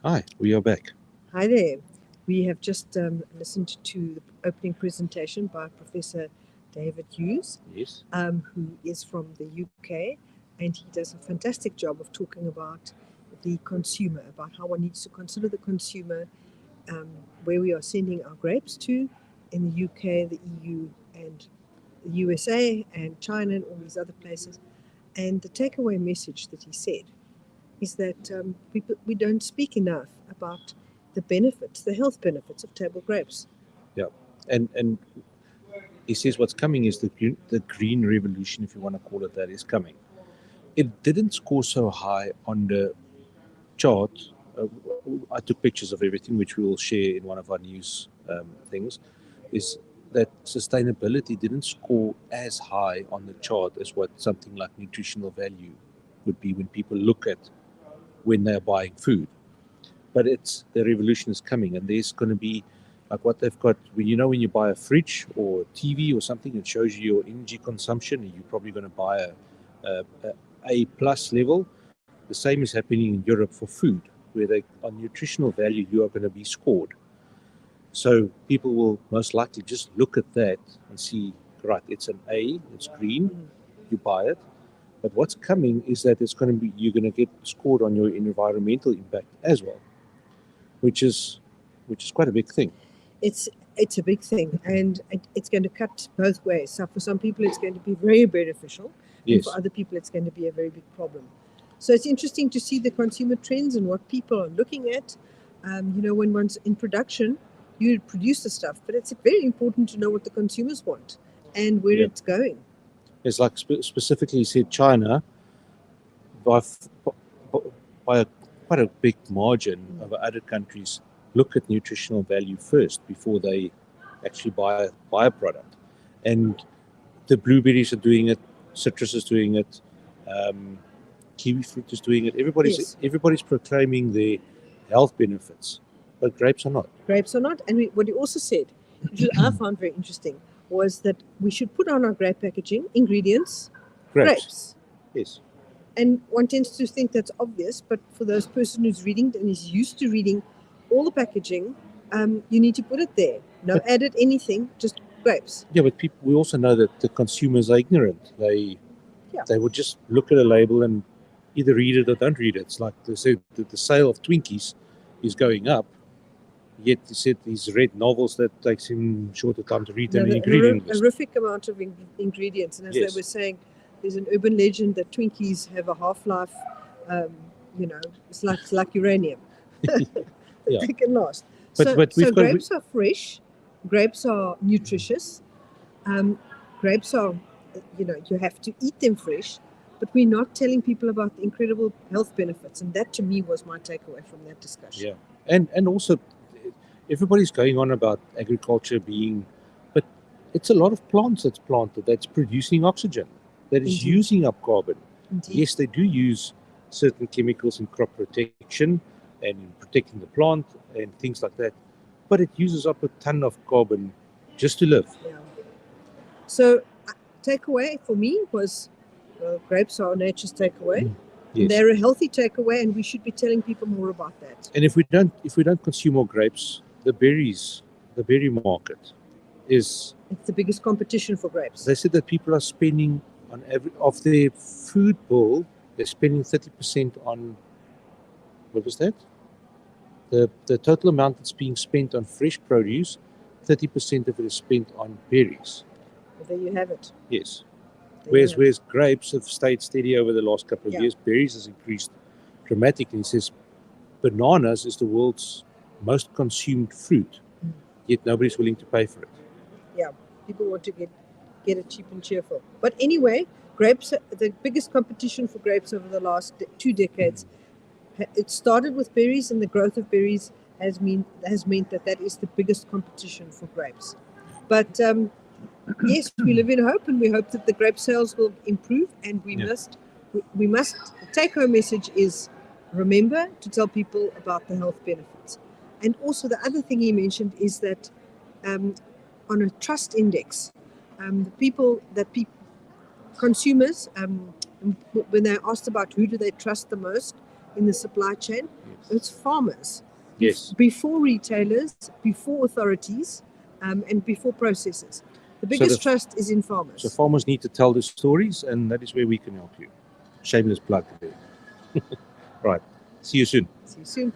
Hi, we are back. Hi there. We have just listened to the opening presentation by Professor David Hughes, Yes. who is from the UK, and he does a fantastic job of talking about the consumer, about how one needs to consider the consumer, um, where we are sending our grapes to in the UK, the EU, and the USA, and China, and all these other places. And the takeaway message that he said is that we don't speak enough about the benefits, the health benefits of table grapes. Yeah. And he says what's coming is the green revolution, if you want to call it that, is coming. It didn't score so high on the chart. I took pictures of everything, which we will share in one of our news things. Is that sustainability didn't score as high on the chart as what something like nutritional value would be when people look at when they're buying food. But it's the revolution is coming, and there's going to be like what they've got. When you buy a fridge or a TV or something, it shows you your energy consumption, and you're probably going to buy a plus level. The same is happening in Europe for food, where they on nutritional value you are going to be scored. So people will most likely just look at that and see, right, it's an A, it's green, you buy it. But what's coming is that it's going to be you're going to get scored on your environmental impact as well, which is which is quite a big thing. It's it's a big thing, and it's going to cut both ways. So for some people, it's going to be very beneficial, and for Yes. other people, it's going to be a very big problem. So it's interesting to see the consumer trends and what people are looking at. When one's in production, you produce the stuff, but it's very important to know what the consumers want and where Yeah. it's going. It's like specifically said China by by quite a big margin over other countries look at nutritional value first before they actually buy a product. And the blueberries are doing it, citrus is doing it, um, kiwi fruit is doing it. Yes. Everybody's proclaiming their health benefits, but grapes are not. Grapes or not. And what he also said, which I found very interesting, was that we should put on our grape packaging ingredients, Grapes, grapes. yes, And one tends to think that's obvious, but for those person who's reading and is used to reading all the packaging, you need to put it there. No but added anything, just grapes. yeah, but people we also know that the consumers are ignorant. Yeah. They would just look at a label and either read it or don't read it. It's like they said that the sale of Twinkies is going up, yet they said these read novels that takes him shorter time to read than an Another ingredient list. horrific amount of ingredients. And as they Yes. were saying, there's an urban legend that Twinkies have a half life, um, it's like uranium. that Yeah, they can last. So, but so we've got grapes are fresh, grapes are nutritious, um, grapes are, you have to eat them fresh, but we're not telling people about the incredible health benefits. And that to me was my takeaway from that discussion. yeah, and also everybody's going on about agriculture being, but it's a lot of plants that's planted that's producing oxygen, that is Indeed. using up carbon. Indeed. Yes, they do use certain chemicals in crop protection and in protecting the plant and things like that, but it uses up a ton of carbon just to live. Yeah. So, takeaway for me was grapes are nature's takeaway. And Yes, they're a healthy takeaway, and we should be telling people more about that. and if we don't consume more grapes, the berry market is. It's the biggest competition for grapes. They said that people are spending on every of their food bill. They're spending 30% on what was that? The total amount that's being spent on fresh produce, 30% of it is spent on berries. Well, there you have it. Yes. There you have it. Whereas grapes have stayed steady over the last couple of Yeah. years. Berries has increased dramatically. It says bananas is the world's most consumed fruit, yet nobody's willing to pay for it. Yeah, people want to get it cheap and cheerful. But anyway, grapes, the biggest competition for grapes over the last 2 decades, it started with berries, and the growth of berries has meant that is the biggest competition for grapes. But yes, we live in hope, and we hope that the grape sales will improve. And Yeah. we must. The take-home message is remember to tell people about the health benefits. And also, the other thing he mentioned is that um, on a trust index, the people that consumers, when they're asked about who do they trust the most, in the supply chain. Yes. It's farmers. Yes. Before retailers, before authorities, and before processors. The biggest trust is in farmers. So farmers need to tell the stories, and that is where we can help you. Shameless plug there. Right. See you soon. See you soon.